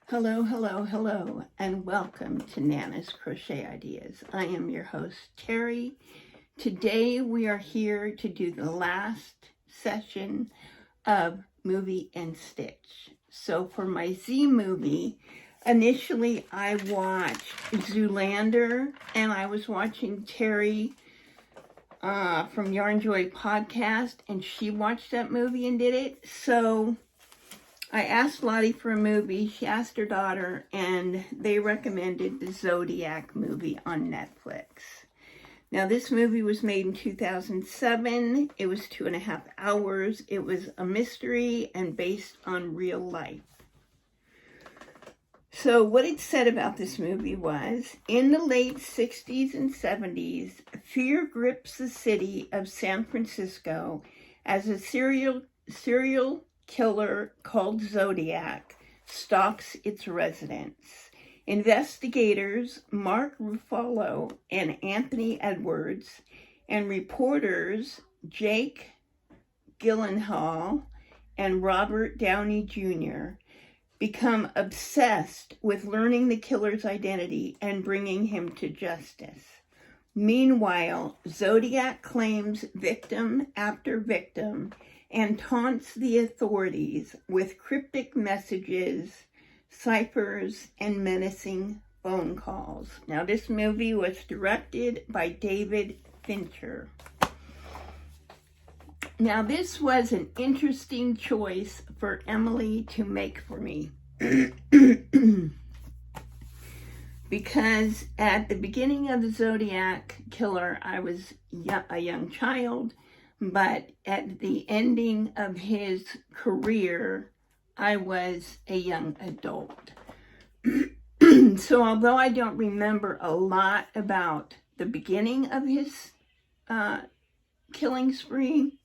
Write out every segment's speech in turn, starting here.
Hello, hello, hello, and welcome to Nana's Crochet Ideas. I am your host, Teri. Today we are here to do the last session of Movie and Stitch. So for my Z movie, initially I watched Zoolander, and I was watching Teri from Yarn Joy podcast, and she watched that movie and did it. So I asked Lottie for a movie, she asked her daughter, and they recommended the Zodiac Movie on Netflix. Now, this movie was made in 2007. It was 2.5 hours. It was a mystery and based on real life. So what it said about this movie was, in the late 60s and 70s, fear grips the city of San Francisco as a serial killer called Zodiac stalks its residents. Investigators Mark Ruffalo and Anthony Edwards and reporters Jake Gyllenhaal and Robert Downey Jr. become obsessed with learning the killer's identity and bringing him to justice. Meanwhile, Zodiac claims victim after victim and taunts the authorities with cryptic messages, ciphers, and menacing phone calls. Now, this movie was directed by David Fincher. Now, this was an interesting choice for Emily to make for me. Because at the beginning of the Zodiac Killer, I was a young child, but at the ending of his career, I was a young adult. So although I don't remember a lot about the beginning of his killing spree,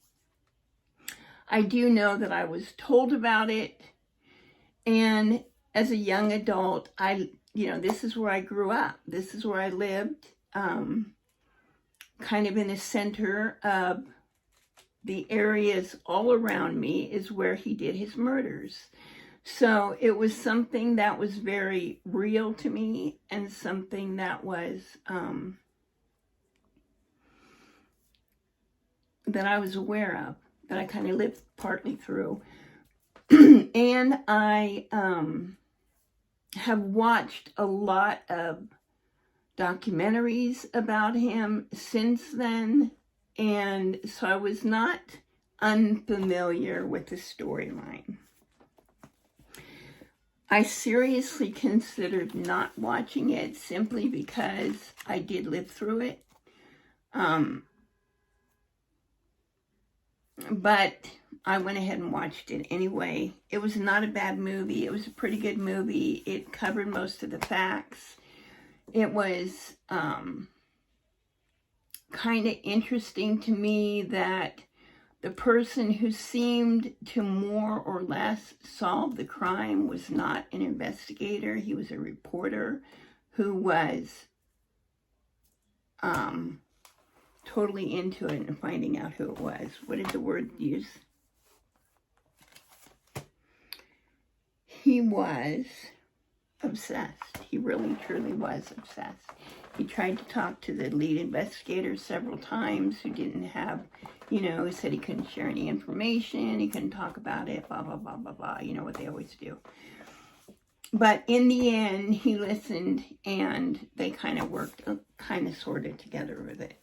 I do know that I was told about it. And as a young adult, this is where I grew up. This is where I lived, kind of in the center of the areas all around me is where he did his murders. So it was something that was very real to me and something that was, that I was aware of, that I kind of lived partly through. And I have watched a lot of documentaries about him since then. And so I was not unfamiliar with the storyline. I seriously considered not watching it simply because I did live through it. But I went ahead and watched it anyway. It was not a bad movie. It was a pretty good movie. It covered most of the facts. It was kind of interesting to me that the person who seemed to more or less solve the crime was not an investigator. He was a reporter who was totally into it and finding out who it was. What did the word use? He was obsessed. He really, truly was obsessed. He tried to talk to the lead investigator several times who didn't have, he said he couldn't share any information. He couldn't talk about it, blah, blah, blah, blah, blah. You know what they always do. But in the end, he listened and they kind of worked, sort of together with it.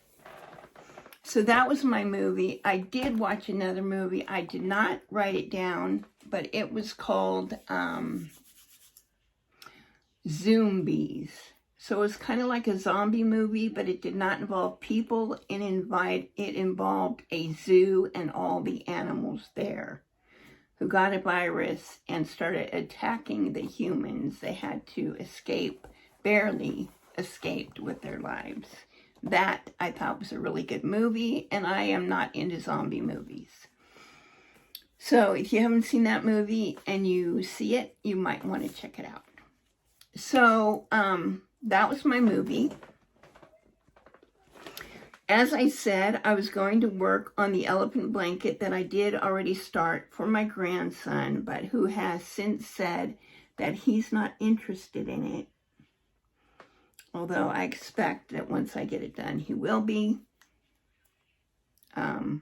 So that was my movie. I did watch another movie. I did not write it down, but it was called Zombies. So it was kind of like a zombie movie, but it did not involve people. It involved a zoo and all the animals there who got a virus and started attacking the humans. They had to escape, barely escaped with their lives. That I thought was a really good movie, and I am not into zombie movies. So if you haven't seen that movie and you see it, you might want to check it out. So, that was my movie. As I said, I was going to work on the elephant blanket that I did already start for my grandson, but who has since said that he's not interested in it. Although I expect that once I get it done, he will be. And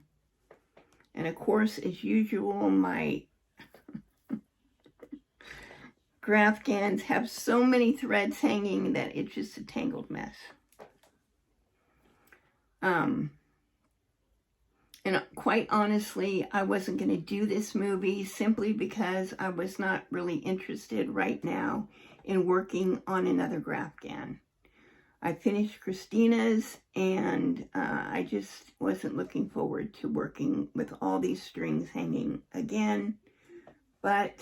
of course, as usual, my Graphgans have so many threads hanging that it's just a tangled mess. And quite honestly, I wasn't going to do this movie simply because I was not really interested right now in working on another Graphgan. I finished Christina's, and I just wasn't looking forward to working with all these strings hanging again. But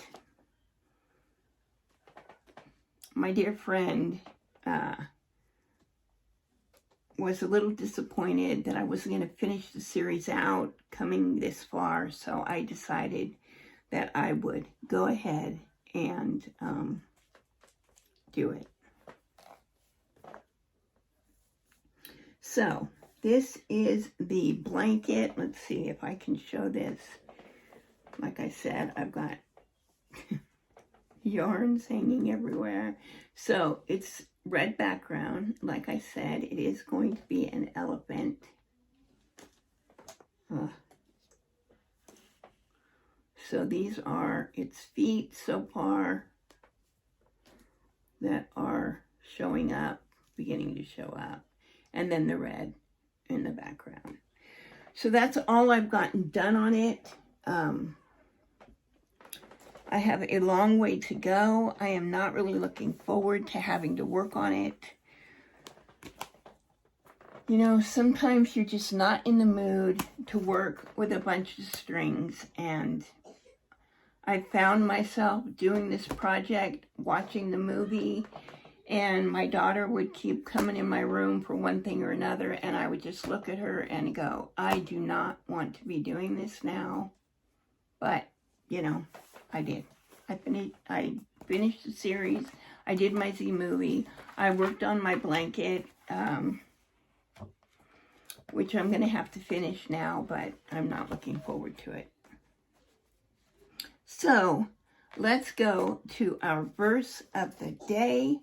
my dear friend was a little disappointed that I wasn't going to finish the series out coming this far, so I decided that I would go ahead and do it. So, this is the blanket. Let's see if I can show this. Like I said, I've got yarns hanging everywhere. So, it's red background. Like I said, it is going to be an elephant. So, these are its feet so far that are showing up, beginning to show up. And then the red in the background. So that's all I've gotten done on it. I have a long way to go. I am not really looking forward to having to work on it. You know, sometimes you're just not in the mood to work with a bunch of strings. And I found myself doing this project, watching the movie, and my daughter would keep coming in my room for one thing or another, and I would just look at her and go, I do not want to be doing this now. But, you know, I did. I finished the series. I did my Z movie. I worked on my blanket, which I'm going to have to finish now, but I'm not looking forward to it. So, let's go to our verse of the day,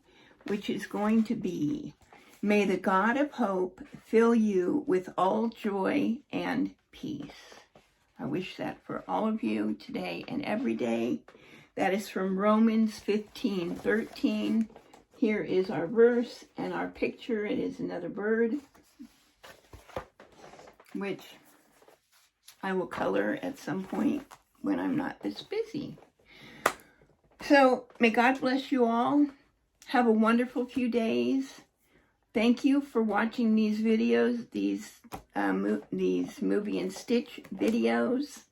which is going to be, may the God of hope fill you with all joy and peace. I wish that for all of you today and every day. That is from Romans 15:13. Here is our verse and our picture. It is another bird, which I will color at some point when I'm not this busy. So, may God bless you all. Have a wonderful few days. Thank you for watching these videos, these movie and stitch videos.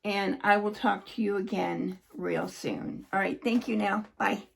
And I will talk to you again real soon. All right, thank you now. Bye.